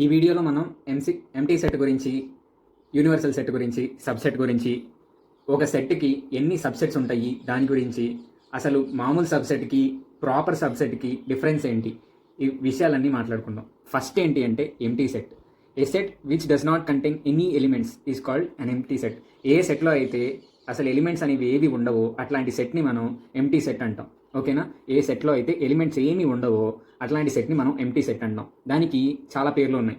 ఈ వీడియోలో మనం ఎంటీ సెట్ గురించి, యూనివర్సల్ సెట్ గురించి, సబ్సెట్ గురించి, ఒక సెట్కి ఎన్ని సబ్సెట్స్ ఉంటాయి దాని గురించి, అసలు మామూలు సబ్సెట్కి ప్రాపర్ సబ్సెట్కి డిఫరెన్స్ ఏంటి, ఈ విషయాలన్నీ మాట్లాడుకుందాం. ఫస్ట్ ఏంటి అంటే empty set. A set which does not contain any elements is called an empty set. ఏ సెట్లో అయితే అసలు ఎలిమెంట్స్ అనేవి ఏవి ఉండవో అట్లాంటి సెట్ని మనం ఎంటీ సెట్ అంటాం. ఓకేనా? ఏ సెట్లో అయితే ఎలిమెంట్స్ ఏమీ ఉండవో అట్లాంటి సెట్ని మనం ఎంటీ సెట్ అంటాం. దానికి చాలా పేర్లు ఉన్నాయి.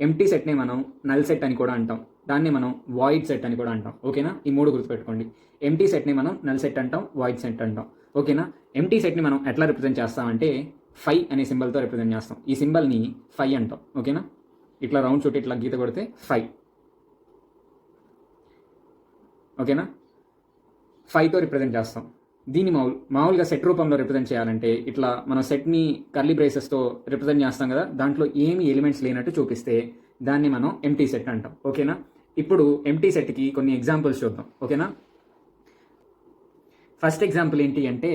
ఎంటీ సెట్ని మనం నల్ సెట్ అని కూడా అంటాం, దాన్ని మనం వాయిడ్ సెట్ అని కూడా అంటాం. ఓకేనా? ఈ మూడు గుర్తుపెట్టుకోండి. ఎంటీ సెట్ని మనం నల్ సెట్ అంటాం, వాయిడ్ సెట్ అంటాం. ఓకేనా? ఎంటీ సెట్ని మనం ఎట్లా రిప్రజెంట్ చేస్తామంటే ఫై అనే సింబల్తో రిప్రజెంట్ చేస్తాం. ఈ సింబల్ని ఫై అంటాం. ఓకేనా? ఇట్లా రౌండ్ చుట్టూ ఇట్లా గీత కొడితే ఫై. ఓకేనా? ఫైతో రిప్రజెంట్ చేస్తాం. దీన్ని మామూలుగా సెట్ రూపంలో రిప్రజెంట్ చేయాలంటే ఇట్లా మనం సెట్ని కర్లీ బ్రేసెస్తో రిప్రజెంట్ చేస్తాం కదా, దాంట్లో ఏమి ఎలిమెంట్స్ లేనట్టు చూపిస్తే దాన్ని మనం ఎంటీ సెట్ అంటాం. ఓకేనా? ఇప్పుడు ఎంటీ సెట్కి కొన్ని ఎగ్జాంపుల్స్ చూద్దాం. ఓకేనా? ఫస్ట్ ఎగ్జాంపుల్ ఏంటి అంటే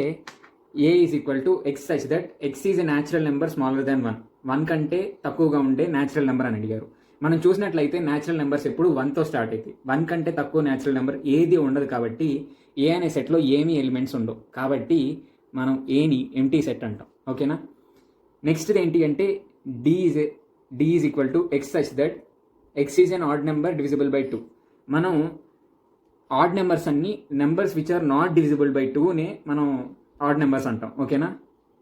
A is equal to X such that X is a natural number smaller than 1. 1 కంటే తక్కువగా ఉండే న్యాచురల్ నెంబర్ అని అడిగారు. మనం చూసినట్లయితే న్యాచురల్ నెంబర్స్ ఎప్పుడు 1తో స్టార్ట్ అవుతాయి. 1 కంటే తక్కువ న్యాచురల్ నెంబర్ ఏది ఉండదు. కాబట్టి ఏ అనే సెట్లో ఏమీ ఎలిమెంట్స్ ఉండవు. కాబట్టి మనం ఏని ఎంటీ సెట్ అంటాం. ఓకేనా? నెక్స్ట్ ఏంటి అంటే D is equal to X such that X is an odd number divisible by 2. మనం ఆడ్ నెంబర్స్ అన్ని numbers which are not divisible by 2నే మనం ఆడ్ నెంబర్స్ అంటాం. ఓకేనా?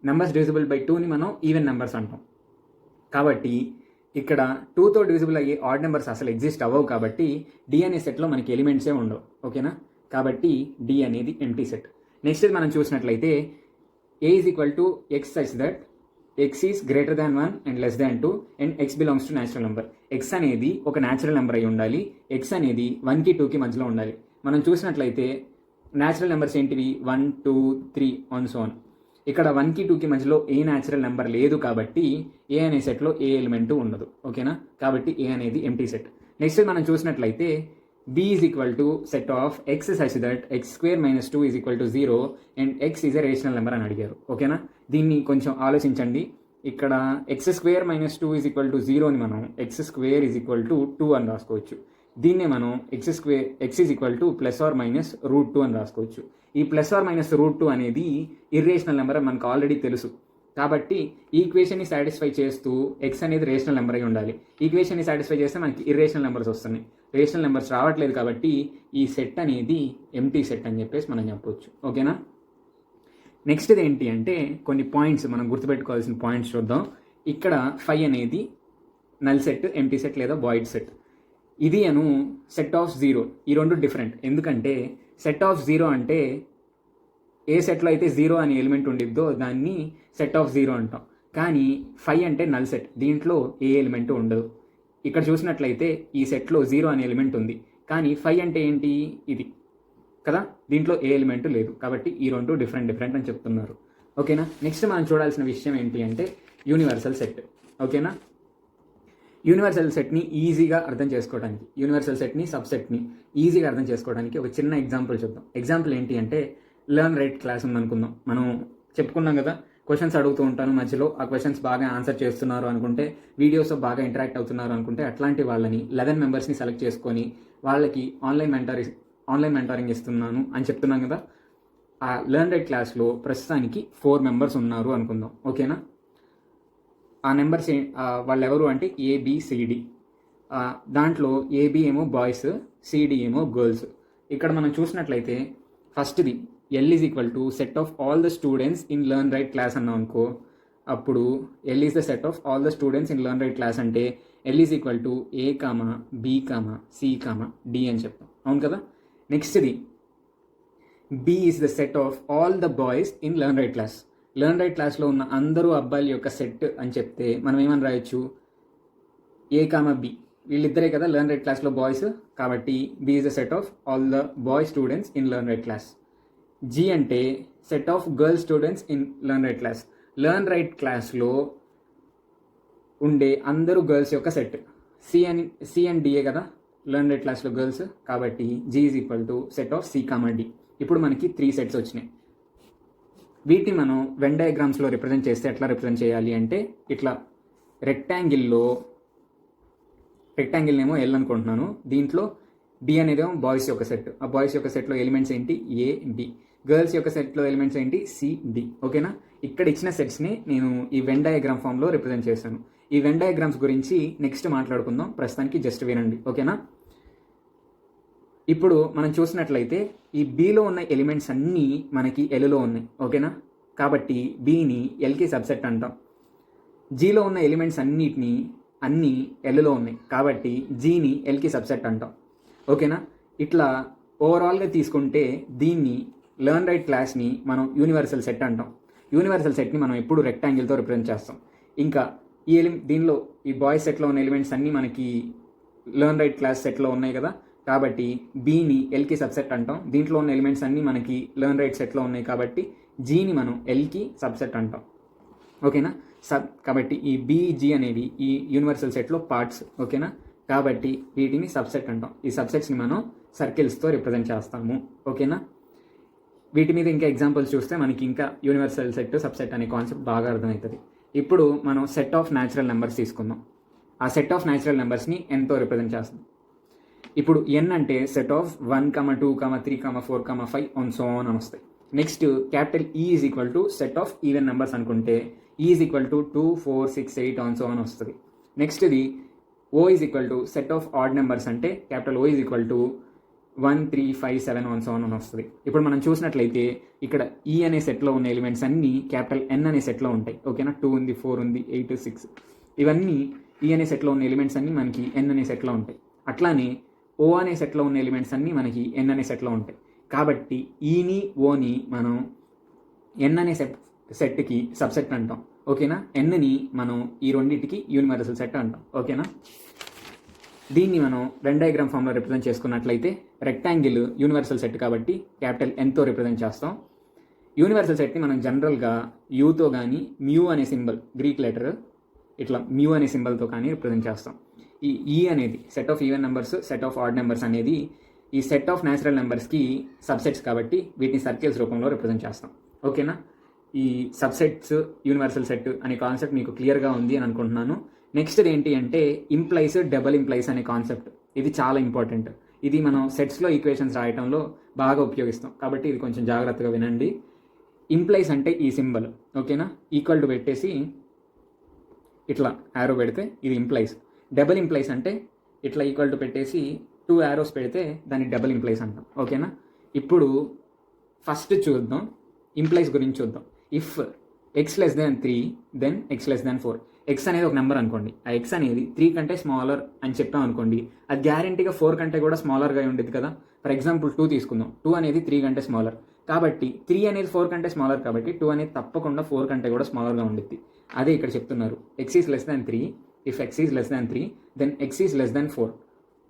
నెంబర్స్ డివిజిబుల్ బై 2ని మనం ఈవెన్ నెంబర్స్ అంటాం. కాబట్టి ఇక్కడ 2తో డివిజిబుల్ అయ్యే ఆడ్ నెంబర్స్ అసలు ఎగ్జిస్ట్ అవ్వవు. కాబట్టి డి అనే సెట్లో మనకి ఎలిమెంట్సే ఉండవు. ఓకేనా? కాబట్టి డి అనేది ఎంటీ సెట్. నెక్స్ట్ మనం చూసినట్లయితే A is equal to X such that X is greater than 1 and less than 2 and X belongs to natural number. X అనేది ఒక న్యాచురల్ నెంబర్ అయి ఉండాలి. ఎక్స్ అనేది 1కి 2కి మధ్యలో ఉండాలి. మనం చూసినట్లయితే న్యాచురల్ నెంబర్స్ ఏంటివి? 1 2 3 ఆన్ సో ఆన్. ఇక్కడ 1కి 2కి మధ్యలో ఏ న్యాచురల్ నెంబర్ లేదు. కాబట్టి ఏ అనే సెట్లో ఏ ఎలిమెంటు ఉండదు. ఓకేనా? కాబట్టి ఏ అనేది ఎంటీ సెట్. నెక్స్ట్ మనం చూసినట్లయితే B is equal to set of X such that X square minus 2 is equal to 0 and X is a rational number అని అడిగారు. ఓకేనా? దీన్ని కొంచెం ఆలోచించండి. ఇక్కడ X square minus 2 is equal to 0ని మనం X square is equal to 2 అని రాసుకోవచ్చు. దీన్నే మనం X is equal to plus or minus root 2 అని రాసుకోవచ్చు. ఈ ప్లస్ ఆర్ మైనస్ రూట్ 2 అనేది ఇర్రేషనల్ నెంబర్ అని మనకు ఆల్రెడీ తెలుసు. కాబట్టి ఈ ఈక్వేషన్ని సాటిస్ఫై చేస్తూ ఎక్స్ అనేది రేషనల్ నెంబర్ అయి ఉండాలి. ఈక్వేషన్ని సాటిస్ఫై చేస్తే మనకి ఇర్రేషనల్ నెంబర్స్ వస్తున్నాయి. రేషనల్ నెంబర్స్ రావట్లేదు. కాబట్టి ఈ సెట్ అనేది ఎంటీ సెట్ అని చెప్పేసి మనం చెప్పవచ్చు. ఓకేనా? నెక్స్ట్ ఏంటి అంటే కొన్ని పాయింట్స్ మనం గుర్తుపెట్టుకోవాల్సిన పాయింట్స్ చూద్దాం. ఇక్కడ ఫై అనేది నల్ సెట్, ఎంటీ సెట్ లేదా వాయిడ్ సెట్. ఇది సెట్ ఆఫ్ 0. ఈ రెండు డిఫరెంట్. ఎందుకంటే సెట్ ఆఫ్ 0 అంటే ఏ సెట్లో అయితే 0 అనే ఎలిమెంట్ ఉండిద్దో దాన్ని సెట్ ఆఫ్ 0 అంటాం. కానీ ఫై అంటే నల్ సెట్, దీంట్లో ఏ ఎలిమెంట్ ఉండదు. ఇక్కడ చూసినట్లయితే ఈ సెట్లో 0 అనే ఎలిమెంట్ ఉంది. కానీ ఫై అంటే ఏంటి? ఇది కదా, దీంట్లో ఏ ఎలిమెంట్ లేదు. కాబట్టి ఈ రెండు డిఫరెంట్ అని చెప్తున్నారు. ఓకేనా? నెక్స్ట్ మనం చూడాల్సిన విషయం ఏంటి అంటే యూనివర్సల్ సెట్. ఓకేనా? యూనివర్సల్ సెట్ని ఈజీగా అర్థం చేసుకోవడానికి, యూనివర్సల్ సెట్ని సబ్సెట్ని ఈజీగా అర్థం చేసుకోవడానికి ఒక చిన్న ఎగ్జాంపుల్ చూద్దాం. ఎగ్జాంపుల్ ఏంటి అంటే లెర్న్ రైట్ క్లాస్ ఉందనుకుందాం. మనం చెప్పుకున్నాం కదా, క్వశ్చన్స్ అడుగుతూ ఉంటాను మధ్యలో, ఆ క్వశ్చన్స్ బాగా ఆన్సర్ చేస్తున్నారు అనుకుంటే, వీడియోస్ బాగా ఇంటరాక్ట్ అవుతున్నారు అనుకుంటే అట్లాంటి వాళ్ళని 11 మెంబర్స్ని సెలెక్ట్ చేసుకొని వాళ్ళకి ఆన్లైన్ మెంటరింగ్ ఇస్తున్నాను అని చెప్తున్నాం కదా. ఆ లెర్న్ రైట్ క్లాస్లో ప్రస్తుతానికి 4 మెంబర్స్ ఉన్నారు అనుకుందాం. ఓకేనా? ఆ నెంబర్స్ వాళ్ళు ఎవరు అంటే ఏబిసిడి. దాంట్లో ఏబి ఏమో బాయ్స్, సిడి ఏమో గర్ల్స్. ఇక్కడ మనం చూసినట్లయితే ఫస్ట్ది L is equal to set of all the students in learn right class అన్నాం అనుకో. అప్పుడు L is the set of all the students in learn right class అంటే L is equal to A comma B comma C comma D అని చెప్తాం. అవును కదా? నెక్స్ట్ది B is the set of all the boys in learn right class. Learn right క్లాస్లో ఉన్న అందరూ అబ్బాయిల యొక్క సెట్ అని చెప్తే మనం ఏమని రాయొచ్చు? ఏ కామా బి, వీళ్ళిద్దరే కదా లెర్న్ రైట్ క్లాస్లో బాయ్స్. కాబట్టి B is the set of all the boy students in learn right class. G అంటే set of girl students in learn right class. Learn right క్లాస్లో ఉండే అందరూ గర్ల్స్ యొక్క సెట్. సి అండ్ డిఏ కదా learn right క్లాస్లో girls. కాబట్టి G is equal to set of C comma D. ఇప్పుడు మనకి 3 సెట్స్ వచ్చినాయి. వీటిని మనం వెన్ డయాగ్రామ్స్లో రిప్రజెంట్ చేస్తే ఎట్లా రిప్రజెంట్ చేయాలి అంటే ఇట్లా రెక్టాంగిల్లో రెక్టాంగిల్ ఏమో ఎల్ అనుకుంటున్నాను. దీంట్లో బి అనేదేమో బాయ్స్ యొక్క సెట్. ఆ బాయ్స్ యొక్క సెట్లో ఎలిమెంట్స్ ఏంటి? ఏ, బి. గర్ల్స్ యొక్క సెట్లో ఎలిమెంట్స్ ఏంటి? C, D. ఓకేనా? ఇక్కడ ఇచ్చిన సెట్స్ని నేను ఈ వెన్ డయాగ్రామ్ ఫామ్లో రిప్రజెంట్ చేశాను. ఈ వెన్ డయాగ్రామ్స్ గురించి నెక్స్ట్ మాట్లాడుకుందాం. ప్రస్తుతానికి జస్ట్ వినండి. ఓకేనా? ఇప్పుడు మనం చూసినట్లయితే ఈ బిలో ఉన్న ఎలిమెంట్స్ అన్నీ మనకి ఎల్లో ఉన్నాయి. ఓకేనా? కాబట్టి బిని ఎల్కి సబ్సెట్ అంటాం. జీలో ఉన్న ఎలిమెంట్స్ అన్నీ ఎల్లో ఉన్నాయి కాబట్టి జీని ఎల్కి సబ్సెట్ అంటాం. ఓకేనా? ఇట్లా ఓవరాల్గా తీసుకుంటే దీన్ని లెర్న్ రైట్ క్లాస్ని మనం యూనివర్సల్ సెట్ అంటాం. యూనివర్సల్ సెట్ని మనం ఎప్పుడు రెక్టాంగిల్తో రిప్రజెంట్ చేస్తాం. ఇంకా దీనిలో ఈ బాయ్స్ సెట్లో ఉన్న ఎలిమెంట్స్ అన్నీ మనకి లెర్న్ రైట్ క్లాస్ సెట్లో ఉన్నాయి కదా, కాబట్టి బీని ఎల్కి సబ్సెట్ అంటాం. దీంట్లో ఉన్న ఎలిమెంట్స్ అన్నీ మనకి లెర్న్ రైట్ సెట్లో ఉన్నాయి కాబట్టి జీని మనం ఎల్కి సబ్సెట్ అంటాం. ఓకేనా? కాబట్టి ఈ బీజీ అనేవి ఈ యూనివర్సల్ సెట్లో పార్ట్స్. ఓకేనా? కాబట్టి వీటిని సబ్సెట్ అంటాం. ఈ సబ్సెట్స్ని మనం సర్కిల్స్తో రిప్రజెంట్ చేస్తాము. ఓకేనా? వీటి మీద ఇంకా ఎగ్జాంపుల్స్ చూస్తే మనకి ఇంకా యూనివర్సల్ సెట్, సబ్సెట్ అనే కాన్సెప్ట్ బాగా అర్థమవుతుంది. ఇప్పుడు మనం సెట్ ఆఫ్ న్యాచురల్ నెంబర్స్ తీసుకుందాం. ఆ సెట్ ఆఫ్ న్యాచురల్ నెంబర్స్ని ఎన్తో రిప్రజెంట్ చేస్తాం. ఇప్పుడు ఎన్ అంటే set of 1, 2, 3, 4, 5 on so on అని వస్తాయి. Next capital E is equal to set of even numbers అనుకుంటే E is equal to 2, 4, 6, 8 on so on వస్తుంది. నెక్స్ట్ ఇది O is equal to set of odd numbers అంటే capital O is equal to 1, 3, 5, 7 on so on అని వస్తుంది. ఇప్పుడు మనం చూసినట్లయితే ఇక్కడ ఈ అనే సెట్లో ఉన్న ఎలిమెంట్స్ అన్నీ క్యాపిటల్ ఎన్ అనే సెట్లో ఉంటాయి. ఓకేనా? 2 ఉంది, 4 ఉంది, 8, 6 ఇవన్నీ ఈ అనే సెట్లో ఉన్న ఎలిమెంట్స్ అన్నీ మనకి ఎన్ అనే సెట్లో ఉంటాయి. అట్లానే ఓ అనే సెట్లో ఉన్న ఎలిమెంట్స్ అన్నీ మనకి ఎన్ అనే సెట్లో ఉంటాయి. కాబట్టి ఈని ఓని మనం ఎన్ అనే సెట్కి సబ్సెట్ అంటాం. ఓకేనా? ఎన్ని మనం ఈ రెండింటికి యూనివర్సల్ సెట్ అంటాం. ఓకేనా? దీన్ని మనం వెన్ డయాగ్రామ్ ఫామ్లో రిప్రజెంట్ చేసుకున్నట్లయితే రెక్టాంగిల్ యూనివర్సల్ సెట్ కాబట్టి క్యాపిటల్ ఎన్తో రిప్రజెంట్ చేస్తాం. యూనివర్సల్ సెట్ని మనం జనరల్గా యూతో కానీ మ్యూ అనే సింబల్, గ్రీక్ లెటర్ ఇట్లా మ్యూ అనే సింబల్తో కానీ రిప్రజెంట్ చేస్తాం. ఈ అనేది set of even numbers, set of odd numbers అనేది ఈ సెట్ ఆఫ్ న్యాచురల్ నెంబర్స్కి సబ్సెట్స్ కాబట్టి వీటిని సర్కిల్స్ రూపంలో రిప్రజెంట్ చేస్తాం. ఓకేనా? ఈ సబ్సెట్స్, యూనివర్సల్ సెట్ అనే కాన్సెప్ట్ మీకు క్లియర్గా ఉంది అని అనుకుంటున్నాను. నెక్స్ట్ ఏంటి అంటే ఇంప్లైస్, డబుల్ ఇంప్లైస్ అనే కాన్సెప్ట్. ఇది చాలా ఇంపార్టెంట్. ఇది మనం సెట్స్లో ఈక్వేషన్స్ రాయటంలో బాగా ఉపయోగిస్తాం కాబట్టి ఇది కొంచెం జాగ్రత్తగా వినండి. ఇంప్లైస్ అంటే ఈ సింబల్. ఓకేనా? ఈక్వల్ టు పెట్టేసి ఇట్లా యారో పెడితే ఇది ఇంప్లైస్. డబుల్ ఇంప్లైస్ అంటే ఇట్లా ఈక్వల్ టు పెట్టేసి 2 యారోస్ పెడితే దాన్ని డబుల్ ఇంప్లైస్ అంటాం. ఓకేనా? ఇప్పుడు ఫస్ట్ చూద్దాం, ఇంప్లైస్ గురించి చూద్దాం. If x less than 3 then x less than 4. X అనేది ఒక నెంబర్ అనుకోండి. ఆ ఎక్స్ అనేది 3 కంటే స్మాలర్ అని చెప్పాం అనుకోండి, అది గ్యారంటీగా 4 కంటే కూడా స్మాలర్గా ఉండేది కదా. ఫర్ ఎగ్జాంపుల్ 2 తీసుకుందాం. 2 అనేది 3 కంటే స్మాలర్ కాబట్టి 3 అనేది 4 కంటే స్మాలర్ కాబట్టి 2 అనేది తప్పకుండా 4 కంటే కూడా స్మాలర్గా ఉండిద్ది. అదే ఇక్కడ చెప్తున్నారు. X is less than 3. If x is less than 3 then x is less than 4.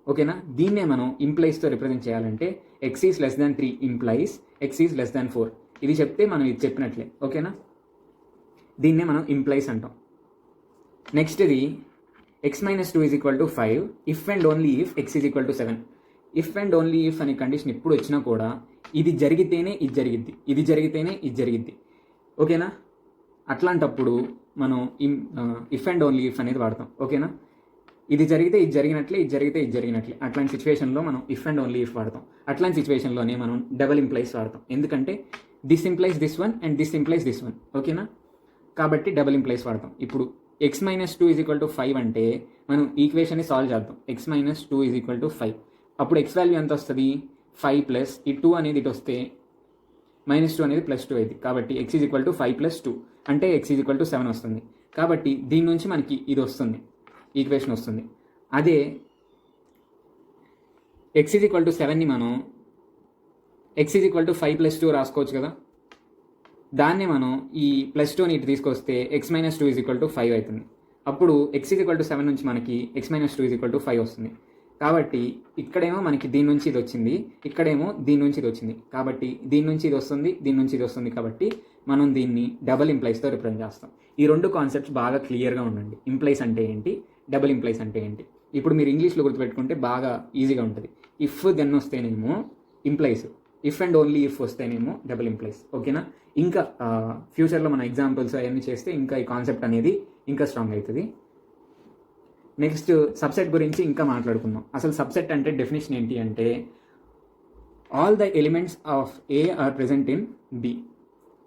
ఓకేనా? దీన్నే మనం ఇంప్లైస్తో రిప్రజెంట్ చేయాలంటే x is less than 3 implies x is less than 4. ఇది చెప్తే మనం ఇది చెప్పినట్లే. ఓకేనా? దీన్నే మనం ఇంప్లైస్ అంటాం. నెక్స్ట్ ఇది X minus 2 is equal to 5 if and only if x is equal to 7. If and only if అనే కండిషన్ ఎప్పుడు వచ్చినా కూడా ఇది జరిగితేనే ఇది జరిగిద్ది, ఇది జరిగితేనే ఇది జరిగిద్ది. ఓకేనా? అట్లాంటప్పుడు మనం ఇఫ్ అండ్ ఓన్లీ ఇఫ్ అనేది వాడతాం. ఓకేనా? ఇది జరిగితే ఇది జరిగినట్లే, ఇది జరిగితే ఇది జరిగినట్లే. అట్లాంటి సిచ్యువేషన్లో మనం ఇఫ్ అండ్ ఓన్లీ ఇఫ్ వాడతాం. అట్లాంటి సిచ్యువేషన్లోనే మనం డబుల్ ఇంప్లైస్ వాడతాం. ఎందుకంటే this implies this one and this implies this one. ఓకేనా? కాబట్టి డబుల్ ఇంప్లైస్ వాడతాం. ఇప్పుడు X minus 2 is equal to 5 అంటే మనం ఈక్వేషన్ని సాల్వ్ చేద్దాం. X minus 2 is equal to 5. అప్పుడు ఎక్స్ వాల్యూ ఎంత వస్తుంది? 5 ప్లస్ ఈ 2 అనేది ఇటు వస్తే -2 అనేది +2 అయింది. కాబట్టి ఎక్స్ ఈజ్ ఈక్వల్ టు 5 + 2 అంటే ఎక్స్ ఈజ్ ఈక్వల్ టు 7 వస్తుంది. కాబట్టి దీని నుంచి మనకి ఇది వస్తుంది, ఈక్వేషన్ వస్తుంది. అదే ఎక్స్ ఈజ్ ఈక్వల్ టు 7ని మనం ఎక్స్ ఈజ్ ఈక్వల్ టు 5 + 2 రాసుకోవచ్చు కదా. దాన్ని మనం ఈ +2ని ఇటు తీసుకొస్తే X minus 2 is equal to 5 అవుతుంది. అప్పుడు ఎక్స్ ఈజ్ ఈక్వల్ టు 7 నుంచి మనకి X minus 2 is equal to 5 వస్తుంది. కాబట్టి ఇక్కడేమో మనకి దీని నుంచి ఇది వచ్చింది, ఇక్కడేమో దీని నుంచి ఇది వచ్చింది. కాబట్టి దీని నుంచి ఇది వస్తుంది, దీని నుంచి ఇది వస్తుంది. కాబట్టి మనం దీన్ని డబుల్ ఇంప్లైస్తో రిప్రజెంట్ చేస్తాం. ఈ రెండు కాన్సెప్ట్స్ బాగా క్లియర్గా ఉండండి. ఇంప్లైస్ అంటే ఏంటి, డబుల్ ఇంప్లైస్ అంటే ఏంటి. ఇప్పుడు మీరు ఇంగ్లీష్లో గుర్తుపెట్టుకుంటే బాగా ఈజీగా ఉంటుంది. ఇఫ్ దెన్ వస్తేనేమో implies, if and only if వస్తేనేమో డబుల్ ఇంప్లైస్. ఓకేనా? ఇంకా ఫ్యూచర్లో మన ఎగ్జాంపుల్స్ అవన్నీ చేస్తే ఇంకా ఈ కాన్సెప్ట్ అనేది ఇంకా స్ట్రాంగ్ అవుతుంది. నెక్స్ట్ సబ్సెట్ గురించి ఇంకా మాట్లాడుకుందాం. అసలు సబ్సెట్ అంటే డెఫినేషన్ ఏంటి అంటే all the elements of A are present in B.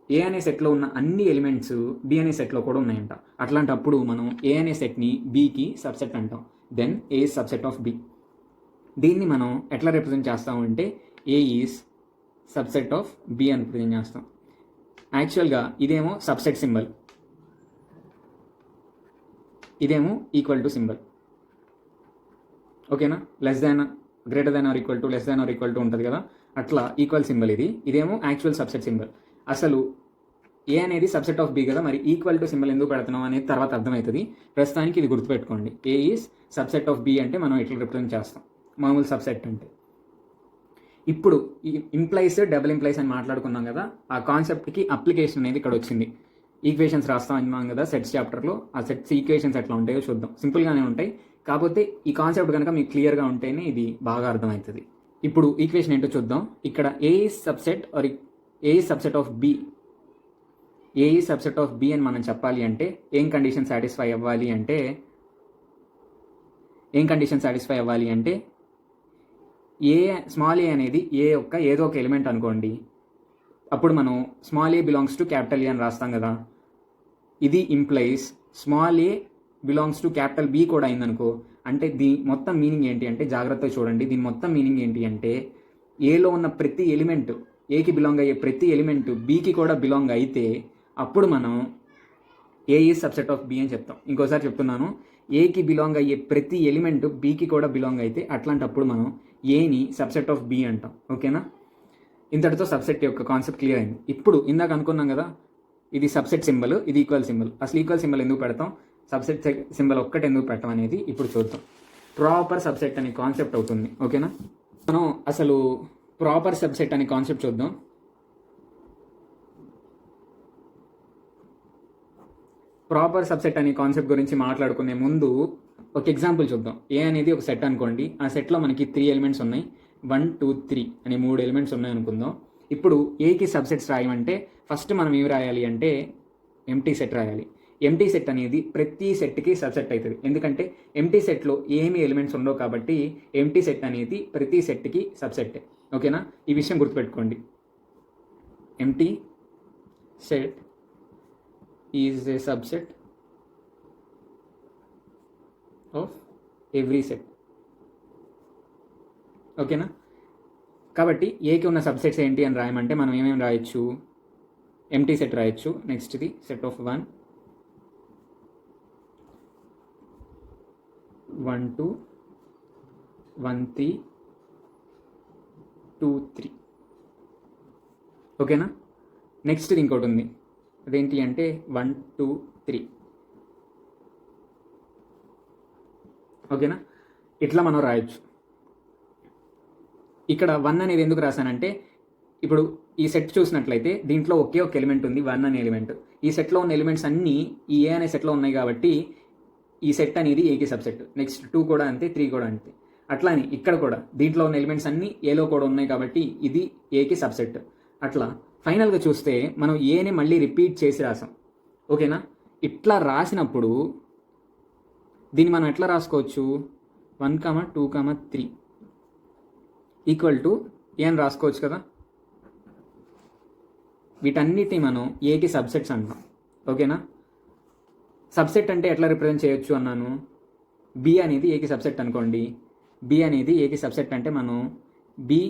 A అనే సెట్లో ఉన్న అన్ని ఎలిమెంట్స్ బి అనే సెట్లో కూడా ఉన్నాయంట. అట్లాంటప్పుడు మనం ఏ అనే సెట్ని బికి సబ్సెట్ అంటాం. Then A is subset of B. దీన్ని మనం ఎట్లా రిప్రజెంట్ చేస్తామంటే A is subset of B అని రిప్రజెంట్ చేస్తాం. యాక్చువల్గా ఇదేమో సబ్సెట్ సింబల్, ఇదేమో ఈక్వల్ టు సింబల్. ఓకేనా? Less than, greater than or equal to, less than or equal to ఉంటుంది కదా, అట్లా ఈక్వల్ సింబల్ ఇది. ఇదేమో యాక్చువల్ సబ్సెట్ సింబల్. అసలు ఏ అనేది సబ్సెట్ ఆఫ్ బి కదా, మరి ఈక్వల్ టు సింబల్ ఎందుకు పెడుతున్నాం అనేది తర్వాత అర్థమవుతుంది. ప్రస్తుతానికి ఇది గుర్తుపెట్టుకోండి. ఏ ఈజ్ సబ్సెట్ ఆఫ్ బి అంటే మనం ఇట్లా రిప్రజెంట్ చేస్తాం మామూలు సబ్సెట్ అంటే. ఇప్పుడు ఈ ఇంప్లైస్, డబుల్ ఇంప్లైస్ అని మాట్లాడుకున్నాం కదా, ఆ కాన్సెప్ట్కి అప్లికేషన్ అనేది ఇక్కడ వచ్చింది. ఈక్వేషన్స్ రాస్తాం అన్నాం కదా సెట్స్ చాప్టర్లో. ఆ సెట్స్ ఈక్వేషన్స్ ఎట్లా ఉంటాయో చూద్దాం. సింపుల్గానే ఉంటాయి, కాకపోతే ఈ కాన్సెప్ట్ కనుక మీకు క్లియర్గా ఉంటేనే ఇది బాగా అర్థమవుతుంది. ఇప్పుడు ఈక్వేషన్ ఏంటో చూద్దాం. ఇక్కడ A is subset or A is subset of B, A is subset of B అని మనం చెప్పాలి అంటే ఏం కండిషన్ సాటిస్ఫై అవ్వాలి అంటే ఏ స్మాల్ ఏ అనేది ఏ యొక్క ఏదో ఒక ఎలిమెంట్ అనుకోండి. అప్పుడు మనం small A belongs to capital A అని రాస్తాం కదా. ఇది implies small A belongs to capital B కూడా అయిందనుకో. అంటే దీని మొత్తం మీనింగ్ ఏంటి అంటే, జాగ్రత్తగా చూడండి, దీని మొత్తం మీనింగ్ ఏంటి అంటే ఏలో ఉన్న ప్రతి ఎలిమెంట్, ఏకి బిలాంగ్ అయ్యే ప్రతి ఎలిమెంట్ బీకి కూడా బిలాంగ్ అయితే అప్పుడు మనం ఏ ఈజ్ సబ్సెట్ ఆఫ్ బి అని చెప్తాం. ఇంకోసారి చెప్తున్నాను, ఏకి బిలాంగ్ అయ్యే ప్రతి ఎలిమెంట్ బీకి కూడా బిలాంగ్ అయితే అట్లాంటప్పుడు మనం ఏని సబ్సెట్ ఆఫ్ బి అంటాం. ఓకేనా? ఇంతటితో సబ్సెట్ యొక్క కాన్సెప్ట్ క్లియర్ అయింది. ఇప్పుడు ఇందాక అనుకున్నాం కదా, ఇది సబ్సెట్ సింబల్, ఇది ఈక్వల్ సింబల్. అసలు ఈక్వల్ సింబల్ ఎందుకు పెడతాం, సబ్సెట్ సింబల్ ఒక్కటి ఎందుకు పెట్టడం అనేది ఇప్పుడు చూద్దాం. ప్రాపర్ సబ్సెట్ అనే కాన్సెప్ట్ అవుతుంది. ఓకేనా? మనం అసలు ప్రాపర్ సబ్సెట్ అనే కాన్సెప్ట్ చూద్దాం. ప్రాపర్ సబ్సెట్ అనే కాన్సెప్ట్ గురించి మాట్లాడుకునే ముందు ఒక ఎగ్జాంపుల్ చూద్దాం. ఏ అనేది ఒక సెట్ అనుకోండి. ఆ సెట్లో మనకి 3 ఎలిమెంట్స్ ఉన్నాయి. 1, 2, 3 అనే 3 ఎలిమెంట్స్ ఉన్నాయి అనుకుందాం. ఇప్పుడు ఏకి సబ్సెట్స్ రాయమంటే ఫస్ట్ మనం ఏమి రాయాలి అంటే ఎంటీ సెట్ రాయాలి. ఎంటీ సెట్ అనేది ప్రతి సెట్కి సబ్సెట్ అవుతుంది. ఎందుకంటే ఎంటీ సెట్లో ఏమి ఎలిమెంట్స్ ఉండవు కాబట్టి ఎంటీ సెట్ అనేది ప్రతి సెట్కి సబ్సెట్. ఓకేనా? ఈ విషయం గుర్తుపెట్టుకోండి. Empty set is a subset of every set. ఓకేనా? కాబట్టి ఏకి ఉన్న సబ్సెట్స్ ఏంటి అని రాయమంటే మనం ఏమేమి రాయొచ్చు, ఎంటీ సెట్ రాయొచ్చు. నెక్స్ట్ది సెట్ ఆఫ్ 1, 1, 2, 1, 3, 2, 3. ఓకేనా? నెక్స్ట్ది ఇంకోటి ఉంది, అదేంటి అంటే 1, 2, 3. ఓకేనా? ఇట్లా మనం రాయొచ్చు. ఇక్కడ 1 అనేది ఎందుకు రాశానంటే ఇప్పుడు ఈ సెట్ చూసినట్లయితే దీంట్లో ఒకే ఒక ఎలిమెంట్ ఉంది, 1 అనే ఎలిమెంట్. ఈ సెట్లో ఉన్న ఎలిమెంట్స్ అన్నీ ఈ ఏ అనే సెట్లో ఉన్నాయి కాబట్టి ఈ సెట్ అనేది ఏకి సబ్సెట్. నెక్స్ట్ 2 కూడా అంతే, 3 కూడా అంతే. అట్లా అని ఇక్కడ కూడా దీంట్లో ఉన్న ఎలిమెంట్స్ అన్నీ ఏలో కూడా ఉన్నాయి కాబట్టి ఇది ఏకి సబ్సెట్. అట్లా ఫైనల్గా చూస్తే మనం ఏని మళ్ళీ రిపీట్ చేసి రాసాం. ఓకేనా? ఇట్లా రాసినప్పుడు దీన్ని మనం ఎట్లా రాసుకోవచ్చు, 1, 2, 3 ఈక్వల్ టు ఏ అని రాసుకోవచ్చు కదా. వీటన్నిటిని మనం ఏకి సబ్సెట్స్ అంటాం. ఓకేనా? సబ్సెట్ అంటే ఎట్లా రిప్రజెంట్ చేయొచ్చు అన్నాను. బి అనేది ఏకి సబ్సెట్ అనుకోండి. బి అనేది ఏకి సబ్సెట్ అంటే మనం బి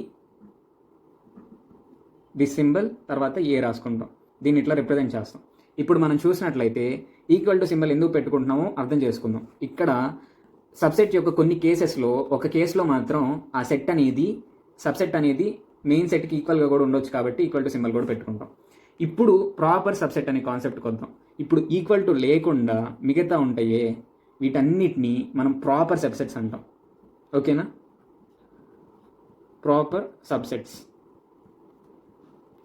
ది సింబల్ తర్వాత ఏ రాసుకుంటాం. దీన్ని ఇట్లా రిప్రజెంట్ చేస్తాం. ఇప్పుడు మనం చూసినట్లయితే ఈక్వల్ టు సింబల్ ఎందుకు పెట్టుకుంటున్నామో అర్థం చేసుకుందాం. ఇక్కడ సబ్సెట్ యొక్క కొన్ని కేసెస్లో, ఒక కేసులో మాత్రం ఆ సెట్ అనేది సబ్సెట్ అనేది మెయిన్ సెట్కి ఈక్వల్గా కూడా ఉండొచ్చు కాబట్టి ఈక్వల్ టు సింబల్ కూడా పెట్టుకుంటాం. ఇప్పుడు ప్రాపర్ సబ్సెట్ అనే కాన్సెప్ట్కి వద్దాం. ఇప్పుడు ఈక్వల్ టు లేకుండా మిగతా ఉంటాయే వీటన్నిటిని మనం ప్రాపర్ సబ్సెట్స్ అంటాం. ఓకేనా? Proper subsets.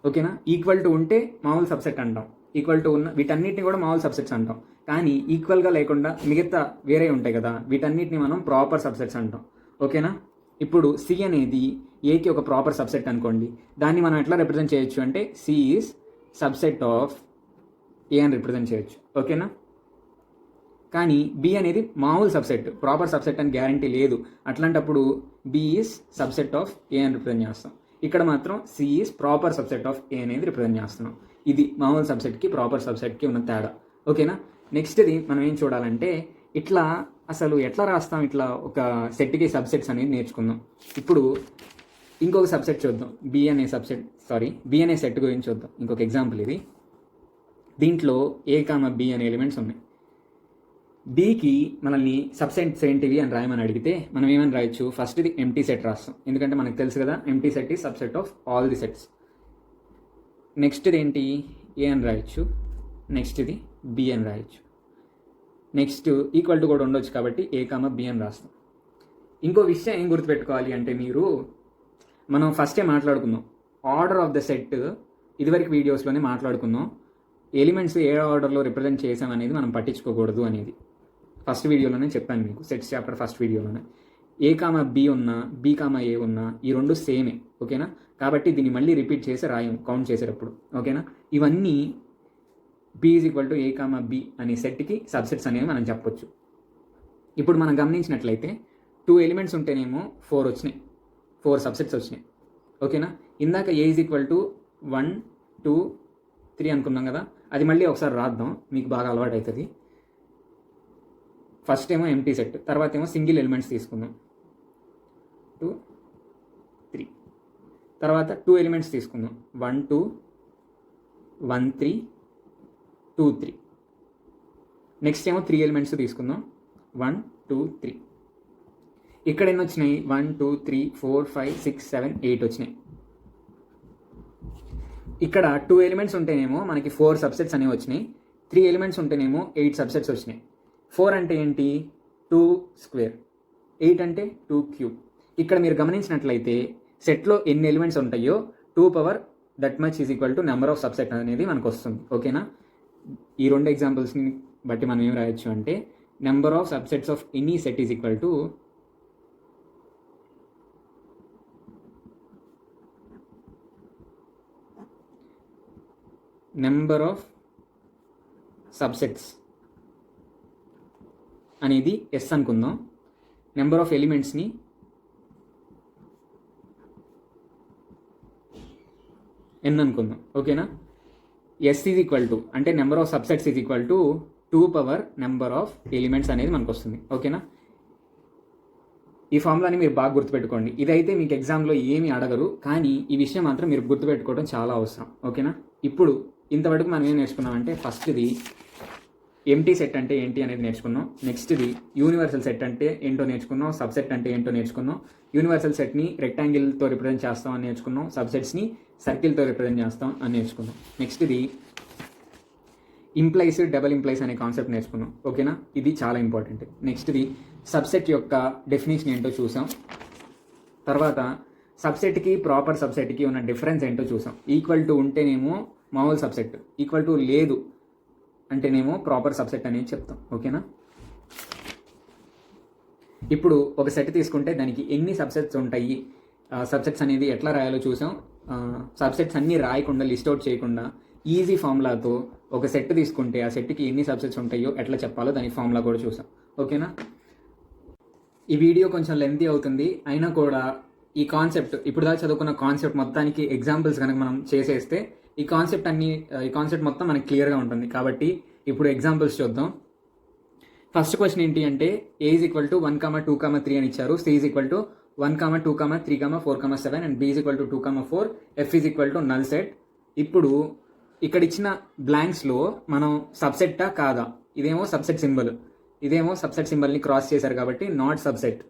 ఓకేనా? ఈక్వల్ టు ఉంటే మామూలు సబ్సెట్ అంటాం. ఈక్వల్ టు ఉన్న వీటన్నిటిని కూడా మామూలు సబ్సెట్స్ అంటాం. కానీ ఈక్వల్గా లేకుండా మిగతా వేరే ఉంటాయి కదా, వీటన్నిటిని మనం ప్రాపర్ సబ్సెట్స్ అంటాం. ఓకేనా? ఇప్పుడు సి అనేది ఏకి ఒక ప్రాపర్ సబ్సెట్ అనుకోండి. దాన్ని మనం ఎట్లా రిప్రజెంట్ చేయొచ్చు అంటే C is subset of A అని రిప్రజెంట్ చేయొచ్చు. ఓకేనా? కానీ బి అనేది మామూలు సబ్సెట్, ప్రాపర్ సబ్సెట్ అని గ్యారంటీ లేదు. అట్లాంటప్పుడు B is subset of A అని రిప్రజెంట్ చేస్తాం. ఇక్కడ మాత్రం C is proper subset of A అనేది రిప్రజెంట్ చేస్తున్నాం. ఇది మామూలు సబ్సెట్కి ప్రాపర్ సబ్సెట్కి ఉన్న తేడా. ఓకేనా. నెక్స్ట్ది మనం ఏం చూడాలంటే ఇట్లా అసలు ఎట్లా రాస్తాం, ఇట్లా ఒక సెట్కి సబ్సెట్స్ అనేది నేర్చుకుందాం. ఇప్పుడు ఇంకొక సబ్సెట్ చూద్దాం. బి అనే సెట్ గురించి చూద్దాం. ఇంకొక ఎగ్జాంపుల్ ఇది. దీంట్లో ఏ కామ బి అనే ఎలిమెంట్స్ ఉన్నాయి. బీకి మనల్ని సబ్సెట్స్ ఏంటివి అని రాయమని అడిగితే మనం ఏమని రాయొచ్చు, ఫస్ట్ ఇది ఎంటీ సెట్ రాస్తాం, ఎందుకంటే మనకు తెలుసు కదా ఎంటీ సెట్ ఈ subset of all the sets. Next ఇది ఏంటి, ఏ అని రాయొచ్చు. నెక్స్ట్ ఇది బి అని రాయొచ్చు. నెక్స్ట్ ఈక్వల్ టు కూడా ఉండొచ్చు కాబట్టి ఏ కామ బి అని రాస్తాం. ఇంకో విషయం ఏం గుర్తుపెట్టుకోవాలి అంటే మనం ఫస్టే మాట్లాడుకుందాం ఆర్డర్ ఆఫ్ ద సెట్. ఇదివరకు వీడియోస్లోనే మాట్లాడుకుందాం ఎలిమెంట్స్ ఏ ఆర్డర్లో రిప్రజెంట్ చేసాం అనేది మనం పట్టించుకోకూడదు అనేది. ఫస్ట్ వీడియోలోనే చెప్పాను మీకు, సెట్స్ చాప్టర్ ఫస్ట్ వీడియోలోనే. ఏ కామ బి ఉన్నా బి కామ ఏ ఉన్నా ఈ రెండు సేమే. ఓకేనా. కాబట్టి దీన్ని మళ్ళీ రిపీట్ చేసి రాయం కౌంట్ చేసేటప్పుడు. ఓకేనా. ఇవన్నీ B is equal to A comma B అనే సెట్కి సబ్సెట్స్ అనేవి మనం చెప్పొచ్చు. ఇప్పుడు మనం గమనించినట్లయితే 2 ఎలిమెంట్స్ ఉంటేనేమో 4 వచ్చినాయి, 4 సబ్సెట్స్ వచ్చినాయి. ఓకేనా. ఇందాక ఏ ఈజ్ ఈక్వల్ టు 1 2 3 అనుకున్నాం కదా, అది మళ్ళీ ఒకసారి రాద్దాం, మీకు బాగా అలవాటు అవుతుంది. ఫస్ట్ ఏమో ఎంటీ సెట్, తర్వాత ఏమో సింగిల్ ఎలిమెంట్స్ తీసుకుందాం 2 3, తర్వాత 2 ఎలిమెంట్స్ తీసుకుందాం 1 2 1 3 2 3. నెక్స్ట్ ఏమో 3 ఎలిమెంట్స్ తీసుకుందాం 1 2 3. ఇక్కడ ఎన్ని వచ్చినాయి, 1 2 3 4 5 6 7 8 వచ్చినాయి. ఇక్కడ 2 ఎలిమెంట్స్ ఉంటేనేమో మనకి 4 సబ్సెట్స్ అనేవి వచ్చినాయి, 3 ఎలిమెంట్స్ ఉంటేనేమో 8 సబ్సెట్స్ వచ్చినాయి. 4 అంటే ఏంటి, 2 స్క్వేర్, 8 అంటే 2 క్యూబ్. ఇక్కడ మీరు గమనించినట్లయితే సెట్లో ఎన్ని ఎలిమెంట్స్ ఉంటాయో 2 power that much is equal to number of subset అనేది మనకు వస్తుంది. ఓకేనా. ఈ 2 ఎగ్జాంపుల్స్ని బట్టి మనం ఏం రాయొచ్చు అంటే number of subsets of any set is equal to number of subsets అనేది ఎస్ అనుకుందాం, నెంబర్ ఆఫ్ ఎలిమెంట్స్ని ఎన్ అనుకుందాం. ఓకేనా. ఎస్ ఈజ్ ఈక్వల్ టు అంటే number of subsets is equal to 2 power number of elements అనేది మనకు వస్తుంది. ఓకేనా. ఈ ఫార్ములాని మీరు బాగా గుర్తుపెట్టుకోండి. ఇదైతే మీకు ఎగ్జామ్లో ఏమీ అడగరు, కానీ ఈ విషయం మాత్రం మీరు గుర్తుపెట్టుకోవడం చాలా అవసరం. ఓకేనా. ఇప్పుడు ఇంతవరకు మనం ఏం నేర్చుకున్నామంటే ఫస్ట్ది ఎంటీ సెట్ అంటే ఏంటి అనేది నేర్చుకున్నాం. నెక్స్ట్ది యూనివర్సల్ సెట్ అంటే ఏంటో నేర్చుకున్నాం, సబ్సెట్ అంటే ఏంటో నేర్చుకున్నాం. యూనివర్సల్ సెట్ని రెక్టాంగిల్తో రిప్రజెంట్ చేస్తాం అని నేర్చుకున్నాం, సబ్సెట్స్ని సర్కిల్తో రిప్రజెంట్ చేస్తాం అని నేర్చుకున్నాం. నెక్స్ట్ది ఇంప్లైస్ డబల్ ఇంప్లైస్ అనే కాన్సెప్ట్ నేర్చుకున్నాం. ఓకేనా. ఇది చాలా ఇంపార్టెంట్. నెక్స్ట్ది సబ్సెట్ యొక్క డెఫినేషన్ ఏంటో చూసాం. తర్వాత సబ్సెట్కి ప్రాపర్ సబ్సెట్కి ఉన్న డిఫరెన్స్ ఏంటో చూసాం. ఈక్వల్ టు ఉంటేనేమో మామూలు సబ్సెట్, ఈక్వల్ టు లేదు అంటేనేమో ప్రాపర్ సబ్సెట్ అనేది చెప్తాం. ఓకేనా. ఇప్పుడు ఒక సెట్ తీసుకుంటే దానికి ఎన్ని సబ్సెట్స్ ఉంటాయి, సబ్సెట్స్ అనేది ఎట్లా రాయాలో చూసాం. సబ్సెట్స్ అన్నీ రాయకుండా, లిస్ట్ అవుట్ చేయకుండా ఈజీ ఫార్ములాతో ఒక సెట్ తీసుకుంటే ఆ సెట్కి ఎన్ని సబ్సెట్స్ ఉంటాయో ఎట్లా చెప్పాలో దాని ఫార్ములా కూడా చూసాం. ఓకేనా. ఈ వీడియో కొంచెం లెంతీ అవుతుంది, అయినా కూడా ఈ కాన్సెప్ట్ ఇప్పుడు దాకా చదువుకున్న కాన్సెప్ట్ మొత్తానికి ఎగ్జాంపుల్స్ కనుక మనం చేసేస్తే ఈ కాన్సెప్ట్ మొత్తం మనకి క్లియర్గా ఉంటుంది. కాబట్టి ఇప్పుడు ఎగ్జాంపుల్స్ చూద్దాం. ఫస్ట్ క్వశ్చన్ ఏంటి అంటే ఏ ఈజ్ ఈక్వల్ టు 1 2 3 అని ఇచ్చారు, C is equal to 1 2 3 4 7 and B is equal to 2 4, F is equal to null set. ఇప్పుడు ఇక్కడ ఇచ్చిన బ్లాంక్స్లో మనం సబ్సెట్టా కాదా, ఇదేమో సబ్సెట్ సింబల్, ఇదేమో సబ్సెట్ సింబల్ని క్రాస్ చేశారు కాబట్టి నాట్ సబ్సెట్.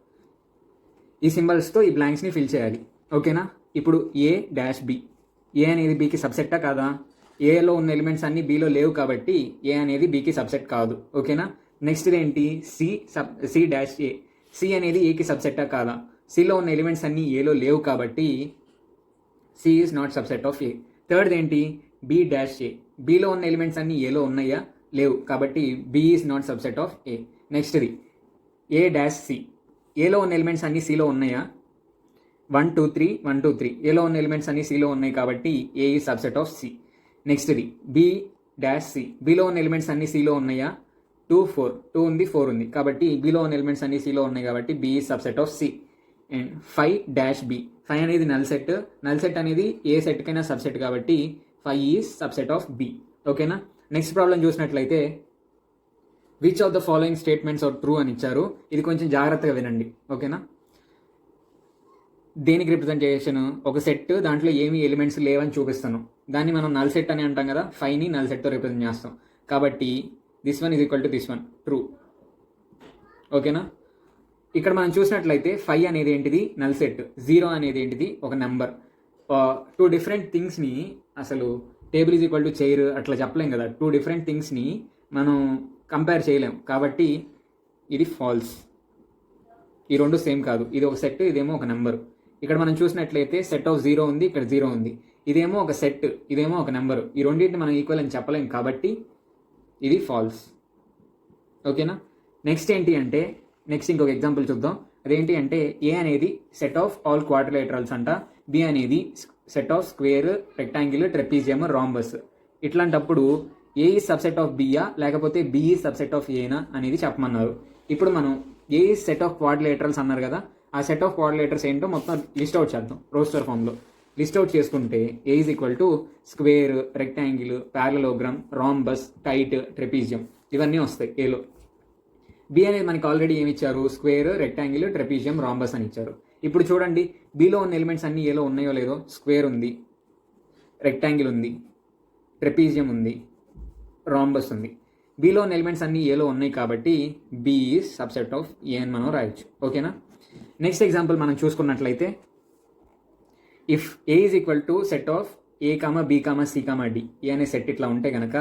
ఈ సింబల్స్తో ఈ బ్లాంక్స్ని ఫిల్ చేయాలి. ఓకేనా. ఇప్పుడు ఏ డాష్ బి, ఏ అనేది బీకి సబ్సెట్టా కాదా, ఏలో ఉన్న ఎలిమెంట్స్ అన్నీ బీలో లేవు కాబట్టి ఏ అనేది బీకి సబ్సెట్ కాదు. ఓకేనా. నెక్స్ట్ ఏంటి సి డాష్ ఏ, సి అనేది ఏకి సబ్సెట్టా కాదా, సిలో ఉన్న ఎలిమెంట్స్ అన్నీ ఏలో లేవు కాబట్టి C is not subset of A. Third ఏంటి బి డాష్ ఏ, బీలో ఉన్న ఎలిమెంట్స్ అన్నీ ఏలో ఉన్నాయా, లేవు కాబట్టి B is not subset of A. నెక్స్ట్ది ఏ డాష్ సి, ఏలో ఉన్న ఎలిమెంట్స్ అన్నీ సిలో ఉన్నాయా, 1 2 3 1 2 3, ఏలో ఉన్న ఎలిమెంట్స్ అన్నీ సిలో ఉన్నాయి కాబట్టి A is subset of C. నెక్స్ట్ది బి డాష్ సి, బిలో ఉన్న ఎలిమెంట్స్ అన్నీ సిలో ఉన్నాయా, 2 4 2 ఉంది 4 ఉంది కాబట్టి బిలో ఉన్న ఎలిమెంట్స్ అన్ని సిలో ఉన్నాయి కాబట్టి B is subset of C. And 5-b 5 అనేది నల్ సెట్ అనేది ఏ సెట్కైనా సబ్సెట్ కాబట్టి 5 ఈజ్ సబ్సెట్ ఆఫ్ బి. ఓకేనా. నెక్స్ట్ ప్రాబ్లం చూసినట్లయితే which of the following statements are true అని ఇచ్చారు. ఇది కొంచెం జాగ్రత్తగా వినండి. ఓకేనా. దేనికి రిప్రజెంటేషన్ ఒక సెట్, దాంట్లో ఏమి ఎలిమెంట్స్ లేవని చూపిస్తాను, దాన్ని మనం నల్ సెట్ అని అంటాం కదా, 5ని నల్ సెట్తో రిప్రజెంట్ చేస్తాం. కాబట్టి this one is equal to this one, true. ఓకేనా. ఇక్కడ మనం చూసినట్లయితే 5 అనేది ఏంటిది నల్ సెట్, 0 అనేది ఏంటిది ఒక నెంబర్. 2 డిఫరెంట్ థింగ్స్ని అసలు table is equal to chair అట్లా చెప్పలేం కదా, 2 డిఫరెంట్ థింగ్స్ని మనం కంపేర్ చేయలేం కాబట్టి ఇది ఫాల్స్. ఈ రెండు సేమ్ కాదు, ఇది ఒక సెట్, ఇదేమో ఒక నెంబర్. ఇక్కడ మనం చూసినట్లయితే సెట్ ఆఫ్ 0 ఉంది, ఇక్కడ 0 ఉంది. ఇదేమో ఒక సెట్, ఇదేమో ఒక నెంబర్. ఈ రెండింటిని మనం ఈక్వల్ అని చెప్పలేం కాబట్టి ఇది ఫాల్స్. ఓకేనా. నెక్స్ట్ ఏంటి అంటే ఇంకొక ఎగ్జాంపుల్ చూద్దాం. అదేంటి అంటే ఏ అనేది సెట్ ఆఫ్ ఆల్ క్వాడ్రిలేటరల్స్ అంట, బి అనేది set of square, rectangle, trapezium, rhombus. ఇట్లాంటప్పుడు ఏ ఈ సబ్సెట్ ఆఫ్ బియా లేకపోతే బి ఈ సబ్సెట్ ఆఫ్ ఏనా అనేది చెప్పమన్నారు. ఇప్పుడు మనం ఏ ఈ సెట్ ఆఫ్ క్వాడ్రిలేటరల్స్ అన్నారు కదా, ఆ సెట్ ఆఫ్ క్వాడ్రిలేటర్స్ ఏంటో మొత్తం లిస్ట్ అవుట్ చేద్దాం. రోస్టర్ ఫామ్లో లిస్ట్ అవుట్ చేసుకుంటే A is equal to square, rectangle, parallelogram, rhombus, kite, trapezium ఇవన్నీ వస్తాయి ఏలో. బి అనేది మనకి ఆల్రెడీ ఏమి ఇచ్చారు, స్క్వేర్, రెక్టాంగిల్, ట్రెపీజియం, రాంబస్ అని ఇచ్చారు. ఇప్పుడు చూడండి బిలో ఉన్న ఎలిమెంట్స్ అన్నీ ఏలో ఉన్నాయో లేదో, స్క్వేర్ ఉంది, రెక్టాంగిల్ ఉంది, ట్రెపీజియం ఉంది, రాంబస్ ఉంది. బిలో ఉన్న ఎలిమెంట్స్ అన్నీ ఏలో ఉన్నాయి కాబట్టి B is subset of A అని మనం రాయొచ్చు. ఓకేనా. నెక్స్ట్ ఎగ్జాంపుల్ మనం చూసుకున్నట్లయితే if A is equal to set of A comma B comma C comma D, A అనే సెట్ ఇట్లా ఉంటే కనుక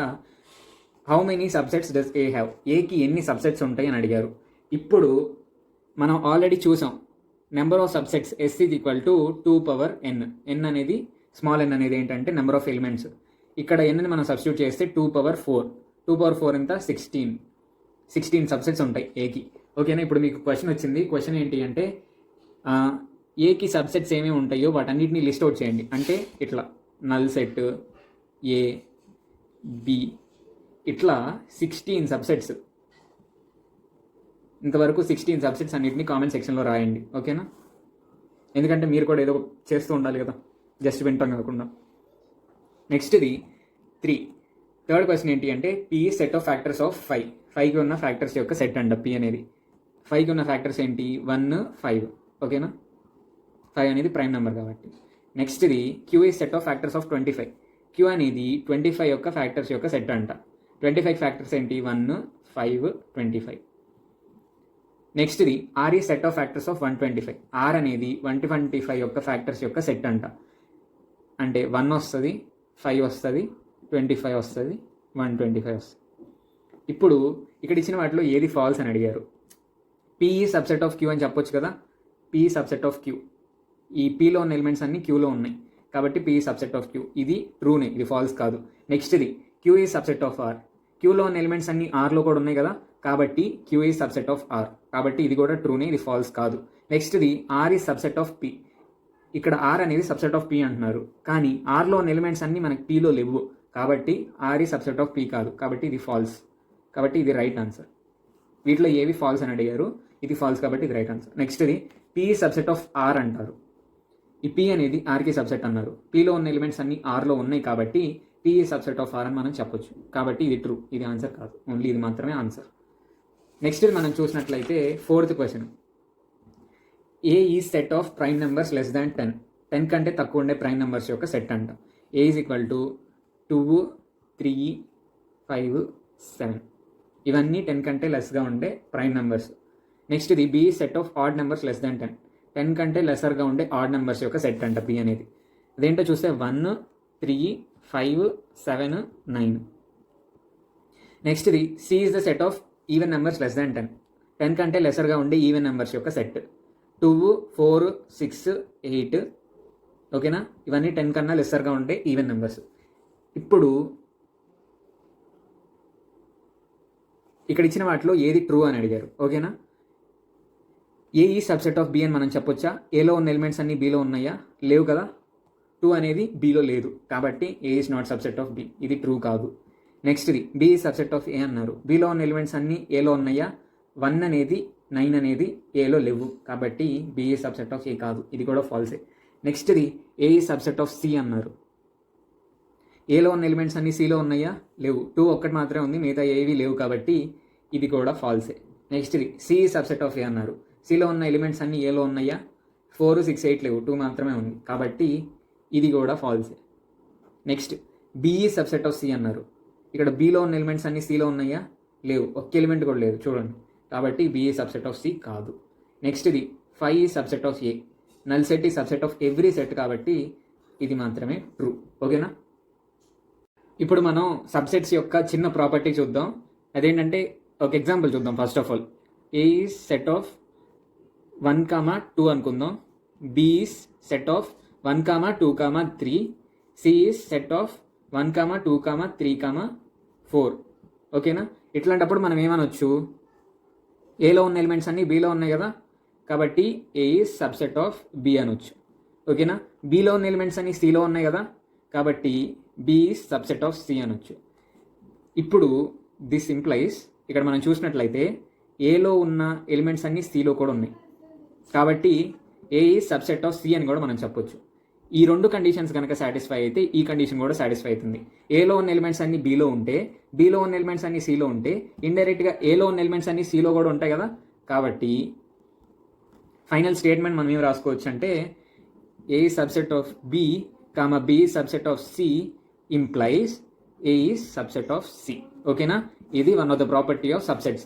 how many subsets does A have, ఏకి ఎన్ని సబ్సెట్స్ ఉంటాయి అని అడిగారు. ఇప్పుడు మనం ఆల్రెడీ చూసాం number of subsets S is equal to 2n. N అనేది స్మాల్ ఎన్ అనేది ఏంటంటే నెంబర్ ఆఫ్ ఎలిమెంట్స్. ఇక్కడ ఎన్ని మనం సబ్స్టిట్యూట్ చేస్తే 2/4. 2/4 ఎంత 16 సబ్సెట్స్ ఉంటాయి ఏకి. ఓకేనా. ఇప్పుడు మీకు క్వశ్చన్ వచ్చింది. క్వశ్చన్ ఏంటి అంటే ఏకి సబ్సెట్స్ ఏమేమి ఉంటాయో వాటన్నిటిని లిస్ట్ అవుట్ చేయండి. అంటే ఇట్లా నల్ సెట్ ఏ బి ఇట్లా 16 సబ్సెట్స్, ఇంతవరకు 16 సబ్సెట్స్ అన్నిటిని కామెంట్ సెక్షన్లో రాయండి. ఓకేనా. ఎందుకంటే మీరు కూడా ఏదో చేస్తూ ఉండాలి కదా, జస్ట్ వింటాం కాకుండా. నెక్స్ట్ది 3. థర్డ్ క్వశ్చన్ ఏంటి అంటే P set of factors of 5. 5కి ఉన్న ఫ్యాక్టర్స్ యొక్క సెట్ అంట పి అనేది. 5కి ఉన్న ఫ్యాక్టర్స్ ఏంటి 1 5. ఓకేనా. 5 అనేది ప్రైమ్ నెంబర్ కాబట్టి. నెక్స్ట్ది Q is set of factors of 25. Q అనేది 25 యొక్క ఫ్యాక్టర్స్ యొక్క సెట్ అంట. 25 ఫ్యాక్టర్స్ ఏంటి 1 5 25. నెక్స్ట్ది ఆర్ ఈ set of factors of 125. R అనేది 125 యొక్క ఫ్యాక్టర్స్ యొక్క సెట్ అంట. అంటే 1 వస్తుంది, 5 వస్తుంది, 25 వస్తుంది, 125 వస్తుంది. ఇప్పుడు ఇక్కడ ఇచ్చిన వాటిలో ఏది ఫాల్స్ అని అడిగారు. పిఈ సబ్సెట్ ఆఫ్ క్యూ అని చెప్పొచ్చు కదా. పిఈ సబ్సెట్ ఆఫ్ క్యూ, ఈ పీలో ఉన్న ఎలిమెంట్స్ అన్ని క్యూలో ఉన్నాయి కాబట్టి పిఈ సబ్సెట్ ఆఫ్ క్యూ, ఇది ట్రూనే, ఇది ఫాల్స్ కాదు. నెక్స్ట్ది క్యూ ఈ సబ్సెట్ ఆఫ్ ఆర్. క్యూలో ఉన్న ఎలిమెంట్స్ అన్ని ఆర్లో కూడా ఉన్నాయి కదా కాబట్టి క్యూ ఈ సబ్సెట్ ఆఫ్ ఆర్, కాబట్టి ఇది కూడా ట్రూనే, ఇది ఫాల్స్ కాదు. నెక్స్ట్ది ఆర్ ఈ సబ్సెట్ ఆఫ్ పి. ఇక్కడ ఆర్ అనేది సబ్సెట్ ఆఫ్ పి అంటున్నారు కానీ ఆర్లో ఉన్న ఎలిమెంట్స్ అన్ని మనకి పీలో లేవు కాబట్టి ఆర్ ఈ సబ్సెట్ ఆఫ్ పి కాదు కాబట్టి ఇది ఫాల్స్, కాబట్టి ఇది రైట్ ఆన్సర్. వీటిలో ఏవి ఫాల్స్ అని అడిగారు, ఇది ఫాల్స్ కాబట్టి ఇది రైట్ ఆన్సర్. నెక్స్ట్ది పి సబ్సెట్ ఆఫ్ ఆర్ అంటారు. ఈ పి అనేది ఆర్కి సబ్సెట్ అన్నారు. పీలో ఉన్న ఎలిమెంట్స్ అన్ని ఆర్లో ఉన్నాయి కాబట్టి పి సబ్సెట్ ఆఫ్ ఆర్ అని మనం చెప్పొచ్చు కాబట్టి ఇది ట్రూ, ఇది ఆన్సర్ కాదు, ఓన్లీ ఇది మాత్రమే ఆన్సర్. నెక్స్ట్ మనం చూసినట్లయితే 4th క్వశ్చన్ ఏ ఈ set of prime numbers less than 10. 10 కంటే తక్కువ ఉండే ప్రైమ్ నెంబర్స్ యొక్క సెట్ అంట. A is equal to 2 3 5 7. ఇవన్నీ 10 కంటే లెస్గా ఉండే ప్రైమ్ నెంబర్స్. నెక్స్ట్ది B set of odd numbers less than 10. 10 కంటే లెసర్గా ఉండే ఆడ్ నెంబర్స్ యొక్క సెట్ అంట బి అనేది. అదేంటో చూస్తే 1 3 5 7 9. నెక్స్ట్ది C is the set of even numbers less than 10. 10 కంటే లెసర్గా ఉండే ఈవెన్ నెంబర్స్ యొక్క సెట్ 2 4 6 8. ఓకేనా. ఇవన్నీ 10 కన్నా లెసర్గా ఉండే ఈవెన్ నెంబర్స్. ఇప్పుడు ఇక్కడ ఇచ్చిన వాటిలో ఏది ట్రూ అని అడిగారు. ఓకేనా. ఏ ఈ సబ్సెట్ ఆఫ్ బి అని మనం చెప్పొచ్చా. ఏలో ఉన్న ఎలిమెంట్స్ అన్ని బీలో ఉన్నాయా, లేవు కదా. 2 అనేది బీలో లేదు కాబట్టి A is not subset of B, ఇది ట్రూ కాదు. నెక్స్ట్ది బి సబ్సెట్ ఆఫ్ ఏ అన్నారు. బిలో ఉన్న ఎలిమెంట్స్ అన్నీ ఏలో ఉన్నాయా? 1 అనేది 9 అనేది ఏలో లేవు, కాబట్టి బి సబ్సెట్ ఆఫ్ ఏ కాదు, ఇది కూడా ఫాల్సే. నెక్స్ట్ది ఏ సబ్సెట్ ఆఫ్ సి అన్నారు. ఏలో ఉన్న ఎలిమెంట్స్ అన్నీ సిలో ఉన్నాయా? లేవు, 2 ఒక్కటి మాత్రమే ఉంది, మిగతా ఏవి లేవు, కాబట్టి ఇది కూడా ఫాల్సే. నెక్స్ట్ది సి సబ్సెట్ ఆఫ్ ఏ అన్నారు. సిలో ఉన్న ఎలిమెంట్స్ అన్నీ ఏలో ఉన్నాయా? 4, 6, 8 లేవు, 2 మాత్రమే ఉంది, కాబట్టి ఇది కూడా ఫాల్సే. నెక్స్ట్ బిఈ సబ్సెట్ ఆఫ్ సి అన్నారు. ఇక్కడ బిలో ఉన్న ఎలిమెంట్స్ అన్నీ సిలో ఉన్నాయా? లేవు, ఒక్క ఎలిమెంట్ కూడా లేదు చూడండి, కాబట్టి బిఈ సబ్సెట్ ఆఫ్ సి కాదు. నెక్స్ట్ది 5 subset of A. Null set ఈ సబ్సెట్ ఆఫ్ ఎవ్రీ సెట్, కాబట్టి ఇది మాత్రమే ట్రూ. ఓకేనా? ఇప్పుడు మనం సబ్సెట్స్ యొక్క చిన్న ప్రాపర్టీ చూద్దాం. అదేంటంటే ఒక ఎగ్జాంపుల్ చూద్దాం. First of all A is set of 1, 2 అనుకుందాం. B is set of 1, 2, 3. C is set of 1, 2, 3, 4. ఓకేనా? ఇట్లాంటప్పుడు మనం ఏమనొచ్చు? ఏలో ఉన్న ఎలిమెంట్స్ అన్నీ బిలో ఉన్నాయి కదా, కాబట్టి A is subset of B అనొచ్చు. ఓకేనా? బిలో ఉన్న ఎలిమెంట్స్ అన్నీ సిలో ఉన్నాయి కదా, కాబట్టి B is subset of C అనొచ్చు. ఇప్పుడు దిస్ ఇంప్లైస్ ఇక్కడ మనం చూసినట్లయితే ఏలో ఉన్న ఎలిమెంట్స్ అన్నీ సిలో కూడా ఉన్నాయి, కాబట్టి A is subset of C అని కూడా మనం చెప్పొచ్చు. ఈ రెండు కండిషన్స్ కనుక సాటిస్ఫై అయితే ఈ కండిషన్ కూడా సాటిస్ఫై అవుతుంది. ఏలో ఉన్న ఎలిమెంట్స్ అన్ని బిలో ఉంటే, బిలో ఉన్న ఎలిమెంట్స్ అన్ని సిలో ఉంటే, ఇండైరెక్ట్గా ఏలో ఉన్న ఎలిమెంట్స్ అన్ని సిలో కూడా ఉంటాయి కదా, కాబట్టి ఫైనల్ స్టేట్మెంట్ మనం ఏం రాసుకోవచ్చు అంటే A subset of B B subset of C implies A is subset of C. ఓకేనా? ఇది one of the property of subsets.